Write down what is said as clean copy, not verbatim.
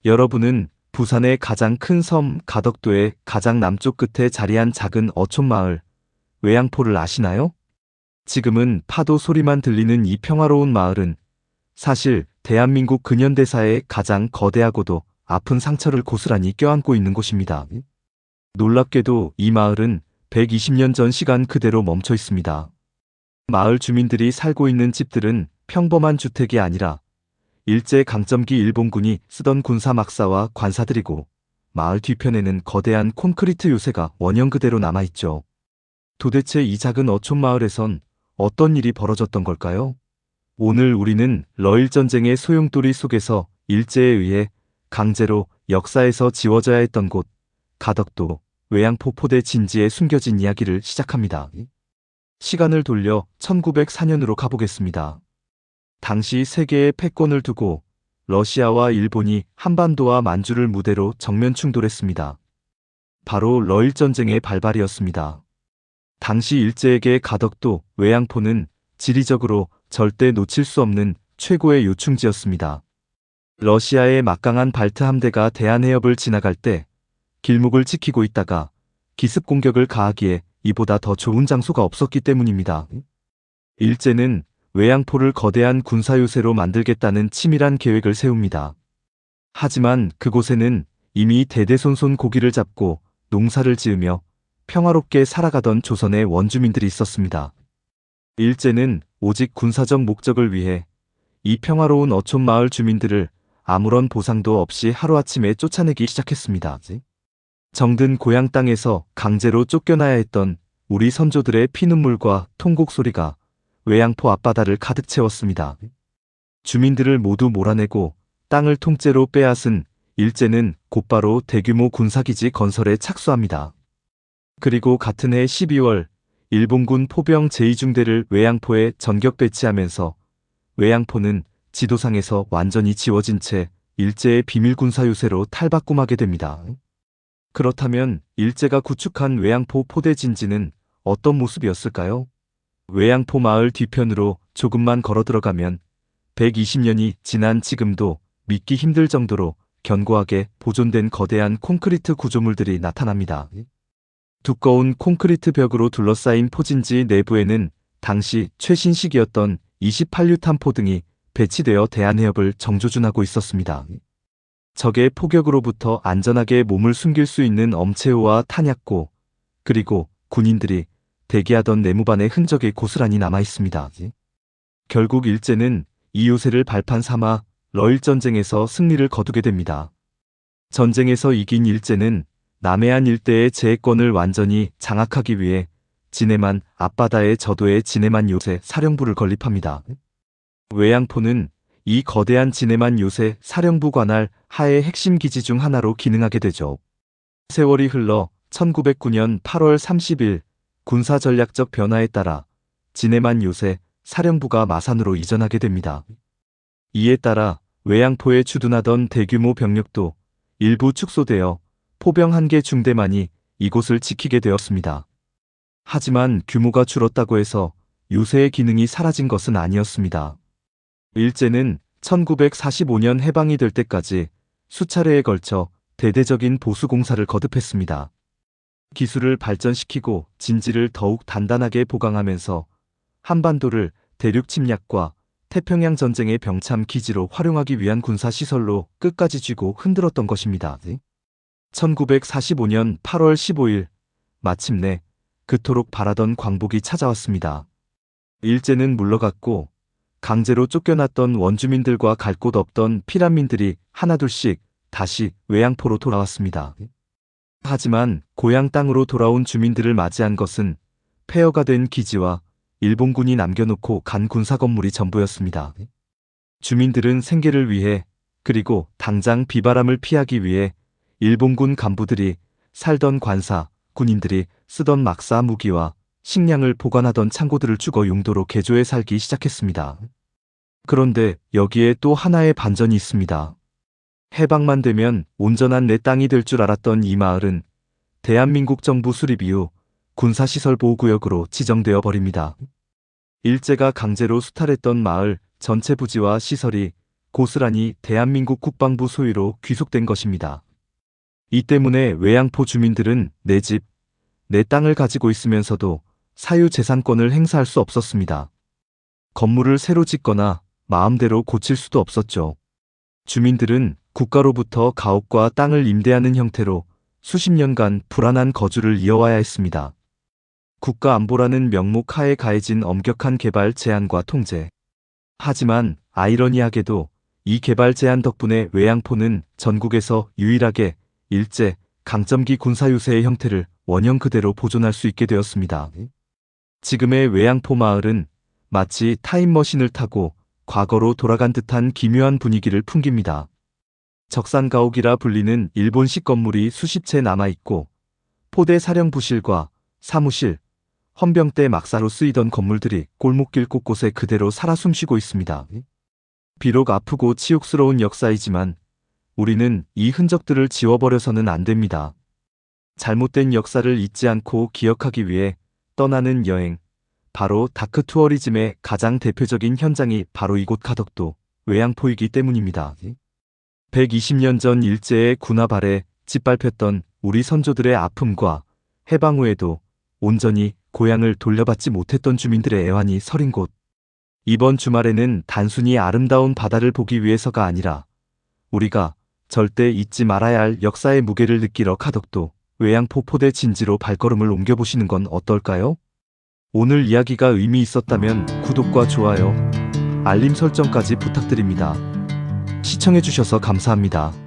여러분은 부산의 가장 큰 섬 가덕도의 가장 남쪽 끝에 자리한 작은 어촌마을 외양포를 아시나요? 지금은 파도 소리만 들리는 이 평화로운 마을은 사실 대한민국 근현대사의 가장 거대하고도 아픈 상처를 고스란히 껴안고 있는 곳입니다. 놀랍게도 이 마을은 120년 전 시간 그대로 멈춰 있습니다. 마을 주민들이 살고 있는 집들은 평범한 주택이 아니라 일제강점기 일본군이 쓰던 군사 막사와 관사들이고, 마을 뒤편에는 거대한 콘크리트 요새가 원형 그대로 남아있죠. 도대체 이 작은 어촌 마을에선 어떤 일이 벌어졌던 걸까요? 오늘 우리는 러일전쟁의 소용돌이 속에서 일제에 의해 강제로 역사에서 지워져야 했던 곳 가덕도 외양포 포대 진지에 숨겨진 이야기를 시작합니다. 시간을 돌려 1904년으로 가보겠습니다. 당시 세계의 패권을 두고 러시아와 일본이 한반도와 만주를 무대로 정면 충돌했습니다. 바로 러일전쟁의 발발이었습니다. 당시 일제에게 가덕도 외양포는 지리적으로 절대 놓칠 수 없는 최고의 요충지였습니다. 러시아의 막강한 발트 함대가 대한해협을 지나갈 때 길목을 지키고 있다가 기습 공격을 가하기에 이보다 더 좋은 장소가 없었기 때문입니다. 일제는 외양포를 거대한 군사요새로 만들겠다는 치밀한 계획을 세웁니다. 하지만 그곳에는 이미 대대손손 고기를 잡고 농사를 지으며 평화롭게 살아가던 조선의 원주민들이 있었습니다. 일제는 오직 군사적 목적을 위해 이 평화로운 어촌 마을 주민들을 아무런 보상도 없이 하루아침에 쫓아내기 시작했습니다. 정든 고향 땅에서 강제로 쫓겨나야 했던 우리 선조들의 피눈물과 통곡 소리가 외양포 앞바다를 가득 채웠습니다. 주민들을 모두 몰아내고 땅을 통째로 빼앗은 일제는 곧바로 대규모 군사기지 건설에 착수합니다. 그리고 같은 해 12월 일본군 포병 제2중대를 외양포에 전격 배치하면서 외양포는 지도상에서 완전히 지워진 채 일제의 비밀 군사 요새로 탈바꿈하게 됩니다. 그렇다면 일제가 구축한 외양포 포대 진지는 어떤 모습이었을까요? 외양포 마을 뒤편으로 조금만 걸어 들어가면 120년이 지난 지금도 믿기 힘들 정도로 견고하게 보존된 거대한 콘크리트 구조물들이 나타납니다. 두꺼운 콘크리트 벽으로 둘러싸인 포진지 내부에는 당시 최신식이었던 28류탄포 등이 배치되어 대한해협을 정조준하고 있었습니다. 적의 포격으로부터 안전하게 몸을 숨길 수 있는 엄체호와 탄약고, 그리고 군인들이 대기하던 내무반의 흔적이 고스란히 남아있습니다. 결국 일제는 이 요새를 발판 삼아 러일전쟁에서 승리를 거두게 됩니다. 전쟁에서 이긴 일제는 남해안 일대의 제해권을 완전히 장악하기 위해 진해만 앞바다의 저도의 진해만 요새 사령부를 건립합니다. 외양포는 이 거대한 진해만 요새 사령부 관할 하의 핵심 기지 중 하나로 기능하게 되죠. 세월이 흘러 1909년 8월 30일 군사전략적 변화에 따라 진해만 요새 사령부가 마산으로 이전하게 됩니다. 이에 따라 외양포에 주둔하던 대규모 병력도 일부 축소되어 포병 1개 중대만이 이곳을 지키게 되었습니다. 하지만 규모가 줄었다고 해서 요새의 기능이 사라진 것은 아니었습니다. 일제는 1945년 해방이 될 때까지 수차례에 걸쳐 대대적인 보수공사를 거듭했습니다. 기술을 발전시키고 진지를 더욱 단단하게 보강하면서 한반도를 대륙 침략과 태평양 전쟁의 병참 기지로 활용하기 위한 군사시설로 끝까지 쥐고 흔들었던 것입니다. 1945년 8월 15일 마침내 그토록 바라던 광복이 찾아왔습니다. 일제는 물러갔고 강제로 쫓겨났던 원주민들과 갈 곳 없던 피난민들이 하나둘씩 다시 외양포로 돌아왔습니다. 하지만 고향 땅으로 돌아온 주민들을 맞이한 것은 폐허가 된 기지와 일본군이 남겨놓고 간 군사 건물이 전부였습니다. 주민들은 생계를 위해, 그리고 당장 비바람을 피하기 위해 일본군 간부들이 살던 관사, 군인들이 쓰던 막사 무기와 식량을 보관하던 창고들을 주거 용도로 개조해 살기 시작했습니다. 그런데 여기에 또 하나의 반전이 있습니다. 해방만 되면 온전한 내 땅이 될 줄 알았던 이 마을은 대한민국 정부 수립 이후 군사시설 보호구역으로 지정되어 버립니다. 일제가 강제로 수탈했던 마을 전체 부지와 시설이 고스란히 대한민국 국방부 소유로 귀속된 것입니다. 이 때문에 외양포 주민들은 내 집, 내 땅을 가지고 있으면서도 사유재산권을 행사할 수 없었습니다. 건물을 새로 짓거나 마음대로 고칠 수도 없었죠. 주민들은 국가로부터 가옥과 땅을 임대하는 형태로 수십 년간 불안한 거주를 이어와야 했습니다. 국가안보라는 명목 하에 가해진 엄격한 개발 제한과 통제. 하지만 아이러니하게도 이 개발 제한 덕분에 외양포는 전국에서 유일하게 일제 강점기 군사유세의 형태를 원형 그대로 보존할 수 있게 되었습니다. 지금의 외양포 마을은 마치 타임머신을 타고 과거로 돌아간 듯한 기묘한 분위기를 풍깁니다. 적산가옥이라 불리는 일본식 건물이 수십 채 남아있고 포대 사령부실과 사무실, 헌병대 막사로 쓰이던 건물들이 골목길 곳곳에 그대로 살아 숨쉬고 있습니다. 비록 아프고 치욕스러운 역사이지만 우리는 이 흔적들을 지워버려서는 안 됩니다. 잘못된 역사를 잊지 않고 기억하기 위해 떠나는 여행, 바로 다크 투어리즘의 가장 대표적인 현장이 바로 이곳 가덕도 외양포이기 때문입니다. 120년 전 일제의 군합 아래 짓밟혔던 우리 선조들의 아픔과 해방 후에도 온전히 고향을 돌려받지 못했던 주민들의 애환이 서린 곳. 이번 주말에는 단순히 아름다운 바다를 보기 위해서가 아니라 우리가 절대 잊지 말아야 할 역사의 무게를 느끼러 가덕도 외양포 포대 진지로 발걸음을 옮겨보시는 건 어떨까요? 오늘 이야기가 의미 있었다면 구독과 좋아요, 알림 설정까지 부탁드립니다. 시청해주셔서 감사합니다.